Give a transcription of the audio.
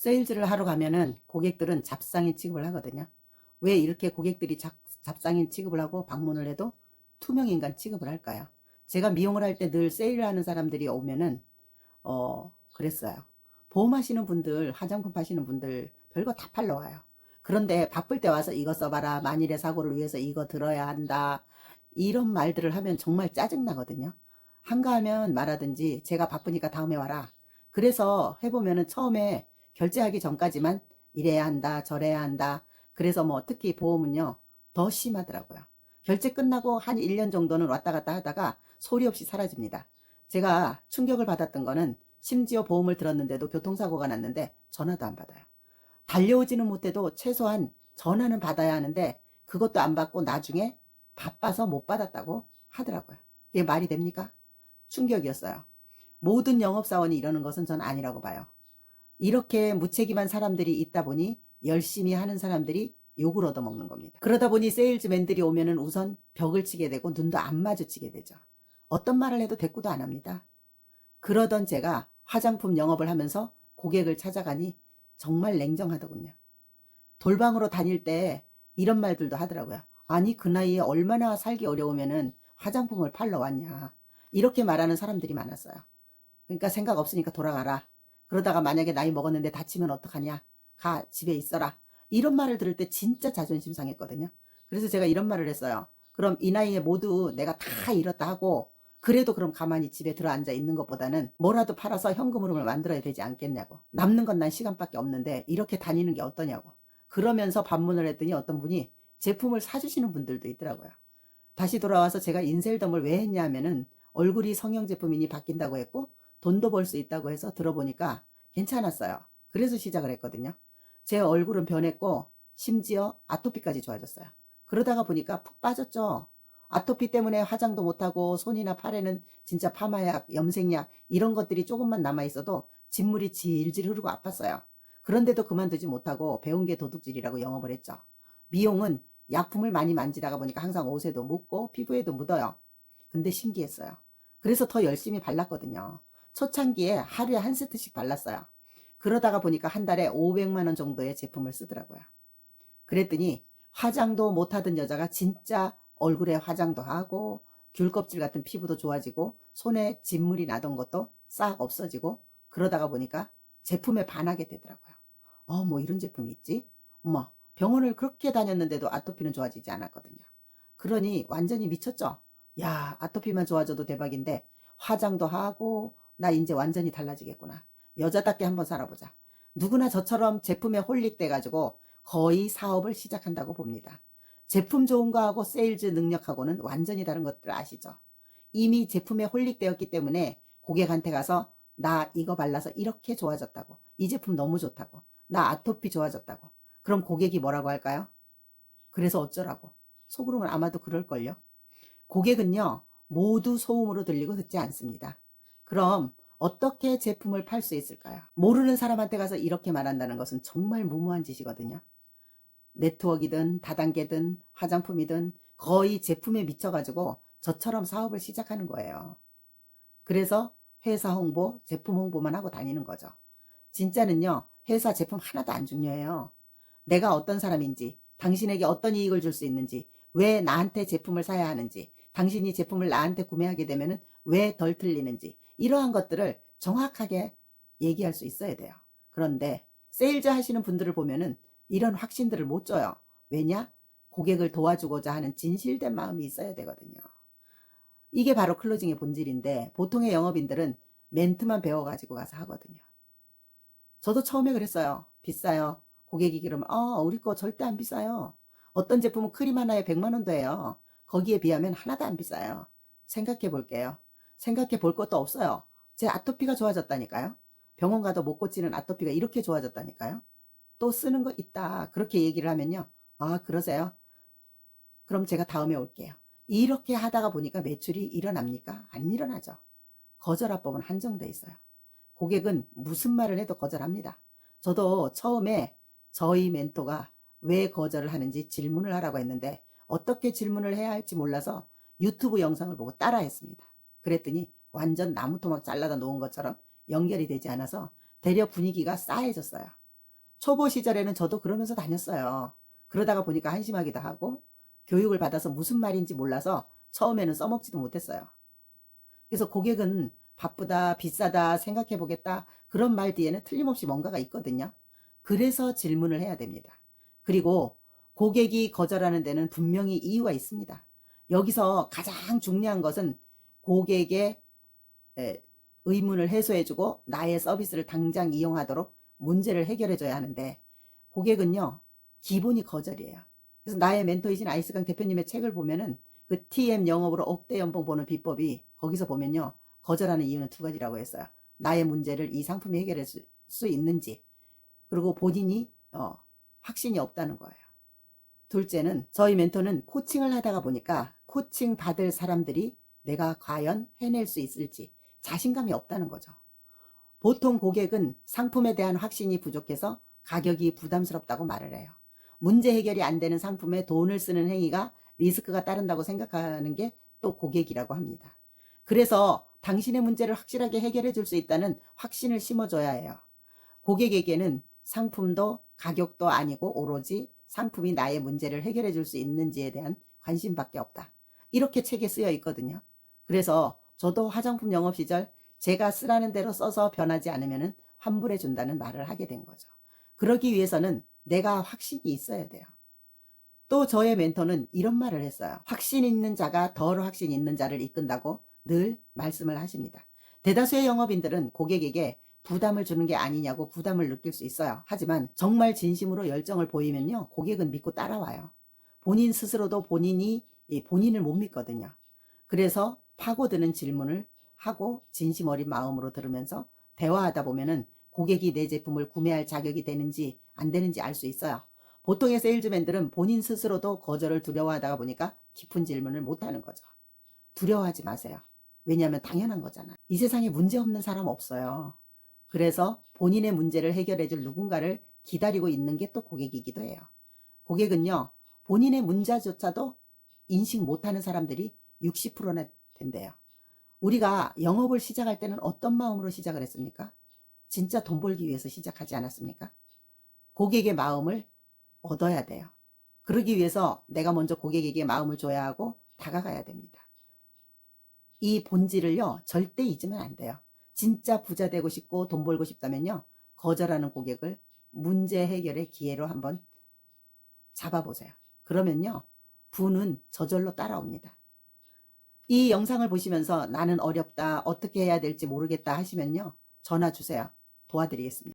세일즈를 하러 가면은 고객들은 잡상인 취급을 하거든요. 왜 이렇게 고객들이 잡상인 취급을 하고 방문을 해도 투명인간 취급을 할까요? 제가 미용을 할 때 늘 세일을 하는 사람들이 오면은 그랬어요. 보험하시는 분들, 화장품 파시는 분들 별거 다 팔러 와요. 그런데 바쁠 때 와서 이거 써봐라, 만일의 사고를 위해서 이거 들어야 한다, 이런 말들을 하면 정말 짜증나거든요. 한가하면 말하든지 제가 바쁘니까 다음에 와라. 그래서 해보면은 처음에 결제하기 전까지만 이래야 한다, 저래야 한다. 그래서 뭐 특히 보험은요 더 심하더라고요. 결제 끝나고 한 1년 정도는 왔다 갔다 하다가 소리 없이 사라집니다. 제가 충격을 받았던 거는 심지어 보험을 들었는데도 교통사고가 났는데 전화도 안 받아요. 달려오지는 못해도 최소한 전화는 받아야 하는데 그것도 안 받고 나중에 바빠서 못 받았다고 하더라고요. 이게 말이 됩니까? 충격이었어요. 모든 영업사원이 이러는 것은 전 아니라고 봐요. 이렇게 무책임한 사람들이 있다 보니 열심히 하는 사람들이 욕을 얻어먹는 겁니다. 그러다 보니 세일즈맨들이 오면은 우선 벽을 치게 되고 눈도 안 마주치게 되죠. 어떤 말을 해도 대꾸도 안 합니다. 그러던 제가 화장품 영업을 하면서 고객을 찾아가니 정말 냉정하더군요. 돌방으로 다닐 때 이런 말들도 하더라고요. 아니 그 나이에 얼마나 살기 어려우면은 화장품을 팔러 왔냐. 이렇게 말하는 사람들이 많았어요. 그러니까 생각 없으니까 돌아가라. 그러다가 만약에 나이 먹었는데 다치면 어떡하냐. 가 집에 있어라. 이런 말을 들을 때 진짜 자존심 상했거든요. 그래서 제가 이런 말을 했어요. 그럼 이 나이에 모두 내가 다 잃었다 하고 그래도 그럼 가만히 집에 들어앉아 있는 것보다는 뭐라도 팔아서 현금 흐름을 만들어야 되지 않겠냐고. 남는 건 난 시간밖에 없는데 이렇게 다니는 게 어떠냐고. 그러면서 반문을 했더니 어떤 분이 제품을 사주시는 분들도 있더라고요. 다시 돌아와서 제가 인셀덤을 왜 했냐 하면은 얼굴이 성형 제품이니 바뀐다고 했고 돈도 벌 수 있다고 해서 들어보니까 괜찮았어요. 그래서 시작을 했거든요. 제 얼굴은 변했고 심지어 아토피까지 좋아졌어요. 그러다가 보니까 푹 빠졌죠. 아토피 때문에 화장도 못하고 손이나 팔에는 진짜 파마약, 염색약 이런 것들이 조금만 남아있어도 진물이 질질 흐르고 아팠어요. 그런데도 그만두지 못하고 배운 게 도둑질이라고 영업을 했죠. 미용은 약품을 많이 만지다가 보니까 항상 옷에도 묻고 피부에도 묻어요. 근데 신기했어요. 그래서 더 열심히 발랐거든요. 초창기에 하루에 한 세트씩 발랐어요. 그러다가 보니까 한 달에 500만 원 정도의 제품을 쓰더라고요. 그랬더니 화장도 못하던 여자가 진짜 얼굴에 화장도 하고 귤껍질 같은 피부도 좋아지고 손에 진물이 나던 것도 싹 없어지고 그러다가 보니까 제품에 반하게 되더라고요. 뭐 이런 제품이 있지? 어머, 병원을 그렇게 다녔는데도 아토피는 좋아지지 않았거든요. 그러니 완전히 미쳤죠? 야, 아토피만 좋아져도 대박인데 화장도 하고 나 이제 완전히 달라지겠구나. 여자답게 한번 살아보자. 누구나 저처럼 제품에 홀릭돼 가지고 거의 사업을 시작한다고 봅니다. 제품 좋은 거하고 세일즈 능력하고는 완전히 다른 것들 아시죠? 이미 제품에 홀릭되었기 때문에 고객한테 가서 나 이거 발라서 이렇게 좋아졌다고. 이 제품 너무 좋다고. 나 아토피 좋아졌다고. 그럼 고객이 뭐라고 할까요? 그래서 어쩌라고. 속으로는 아마도 그럴걸요. 고객은요, 모두 소음으로 들리고 듣지 않습니다. 그럼 어떻게 제품을 팔 수 있을까요? 모르는 사람한테 가서 이렇게 말한다는 것은 정말 무모한 짓이거든요. 네트워크이든 다단계든 화장품이든 거의 제품에 미쳐가지고 저처럼 사업을 시작하는 거예요. 그래서 회사 홍보, 제품 홍보만 하고 다니는 거죠. 진짜는요, 회사 제품 하나도 안 중요해요. 내가 어떤 사람인지, 당신에게 어떤 이익을 줄 수 있는지, 왜 나한테 제품을 사야 하는지, 당신이 제품을 나한테 구매하게 되면 왜 덜 틀리는지, 이러한 것들을 정확하게 얘기할 수 있어야 돼요. 그런데 세일즈 하시는 분들을 보면은 이런 확신들을 못 줘요. 왜냐? 고객을 도와주고자 하는 진실된 마음이 있어야 되거든요. 이게 바로 클로징의 본질인데 보통의 영업인들은 멘트만 배워가지고 가서 하거든요. 저도 처음에 그랬어요. 비싸요. 고객이 그러면 우리 거 절대 안 비싸요. 어떤 제품은 크림 하나에 100만 원도 해요. 거기에 비하면 하나도 안 비싸요. 생각해 볼게요. 생각해 볼 것도 없어요. 제 아토피가 좋아졌다니까요. 병원 가도 못 고치는 아토피가 이렇게 좋아졌다니까요. 또 쓰는 거 있다. 그렇게 얘기를 하면요. 그러세요? 그럼 제가 다음에 올게요. 이렇게 하다가 보니까 매출이 일어납니까? 안 일어나죠. 거절합법은 한정돼 있어요. 고객은 무슨 말을 해도 거절합니다. 저도 처음에 저희 멘토가 왜 거절을 하는지 질문을 하라고 했는데 어떻게 질문을 해야 할지 몰라서 유튜브 영상을 보고 따라했습니다. 그랬더니 완전 나무 토막 잘라다 놓은 것처럼 연결이 되지 않아서 대려 분위기가 싸해졌어요. 초보 시절에는 저도 그러면서 다녔어요. 그러다가 보니까 한심하기도 하고 교육을 받아서 무슨 말인지 몰라서 처음에는 써먹지도 못했어요. 그래서 고객은 바쁘다, 비싸다, 생각해 보겠다 그런 말 뒤에는 틀림없이 뭔가가 있거든요. 그래서 질문을 해야 됩니다. 그리고 고객이 거절하는 데는 분명히 이유가 있습니다. 여기서 가장 중요한 것은 고객의 의문을 해소해주고 나의 서비스를 당장 이용하도록 문제를 해결해줘야 하는데, 고객은요 기본이 거절이에요. 그래서 나의 멘토이신 아이스강 대표님의 책을 보면은 그 TM 영업으로 억대 연봉 보는 비법이, 거기서 보면요 거절하는 이유는 두 가지라고 했어요. 나의 문제를 이 상품이 해결할 수 있는지, 그리고 본인이 확신이 없다는 거예요. 둘째는, 저희 멘토는 코칭을 하다가 보니까 코칭 받을 사람들이 내가 과연 해낼 수 있을지 자신감이 없다는 거죠. 보통 고객은 상품에 대한 확신이 부족해서 가격이 부담스럽다고 말을 해요. 문제 해결이 안 되는 상품에 돈을 쓰는 행위가 리스크가 따른다고 생각하는 게 또 고객이라고 합니다. 그래서 당신의 문제를 확실하게 해결해 줄 수 있다는 확신을 심어줘야 해요. 고객에게는 상품도 가격도 아니고 오로지 상품이 나의 문제를 해결해 줄 수 있는지에 대한 관심밖에 없다. 이렇게 책에 쓰여 있거든요. 그래서 저도 화장품 영업 시절 제가 쓰라는 대로 써서 변하지 않으면 환불해 준다는 말을 하게 된 거죠. 그러기 위해서는 내가 확신이 있어야 돼요. 또 저의 멘토는 이런 말을 했어요. 확신 있는 자가 덜 확신 있는 자를 이끈다고 늘 말씀을 하십니다. 대다수의 영업인들은 고객에게 부담을 주는 게 아니냐고 부담을 느낄 수 있어요. 하지만 정말 진심으로 열정을 보이면요 고객은 믿고 따라와요. 본인 스스로도 본인을 못 믿거든요. 그래서 파고드는 질문을 하고 진심 어린 마음으로 들으면서 대화하다 보면은 고객이 내 제품을 구매할 자격이 되는지 안 되는지 알 수 있어요. 보통의 세일즈맨들은 본인 스스로도 거절을 두려워하다가 보니까 깊은 질문을 못하는 거죠. 두려워하지 마세요. 왜냐하면 당연한 거잖아요. 이 세상에 문제 없는 사람 없어요. 그래서 본인의 문제를 해결해 줄 누군가를 기다리고 있는 게 또 고객이기도 해요. 고객은요 본인의 문제조차도 인식 못하는 사람들이 60%나 된대요. 우리가 영업을 시작할 때는 어떤 마음으로 시작을 했습니까? 진짜 돈 벌기 위해서 시작하지 않았습니까? 고객의 마음을 얻어야 돼요. 그러기 위해서 내가 먼저 고객에게 마음을 줘야 하고 다가가야 됩니다. 이 본질을요 절대 잊으면 안 돼요. 진짜 부자 되고 싶고 돈 벌고 싶다면요 거절하는 고객을 문제 해결의 기회로 한번 잡아보세요. 그러면요 부는 저절로 따라옵니다. 이 영상을 보시면서 나는 어렵다, 어떻게 해야 될지 모르겠다 하시면요 전화 주세요. 도와드리겠습니다.